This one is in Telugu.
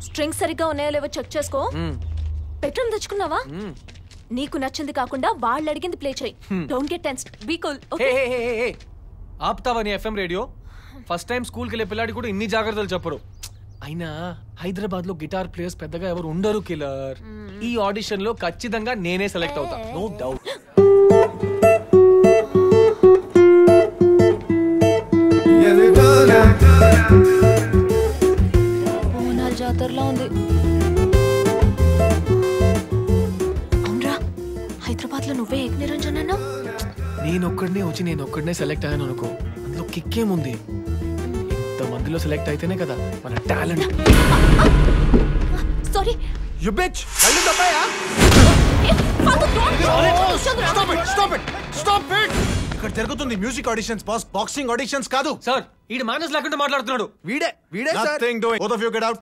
స్ట్రింగ్స్ సరిగ్గా ఉన్నాయో లేవో చెక్ చేసుకో. బెడ్రూమ్ తెచ్చుకున్నావా? నీకు నచ్చింది కాకుండా వాళ్ళు అడిగింది ప్లే చేయి. Don't get tensed, be cool. Okay ఆపుతావా నీ ఎఫ్ఎం రేడియో? ఫస్ట్ టైం స్కూల్కి వెళ్ళే పిల్లాడి కూడా ఇన్ని జాగ్రత్తలు చెప్పరు. అయినా హైదరాబాద్ లో గిటార్ ప్లేయర్స్ పెద్దగా ఎవరు ఉండరు కిల్లర్. ఈ ఆడిషన్ లో ఖచ్చితంగా నేనే సెలెక్ట్ అవుతా, నో డౌట్. బోనాల జాతరలో ఉంది. అవునరా, హైదరాబాద్ లో నువ్వే ఏక్ నిరంజన్ అన్నా? నేనొక్కడనే వచ్చి నేనొక్కడనే సెలెక్ట్ అయ్యాను అనుకో, అందులో కిక్కేముంది? ఇంతమందిలో సెలెక్ట్ అయితేనే కదా మన టాలెంట్. Sorry you bitch. కళ్ళు తప్పాయా? Stop it. ఇక్కడ జరుగుతుంది music auditions boss, boxing auditions కాదు. సార్, ఈడు మేనేజ్ లేకుండా మాట్లాడుతున్నాడు. వీడే sir. Nothing doing. Both of you get out.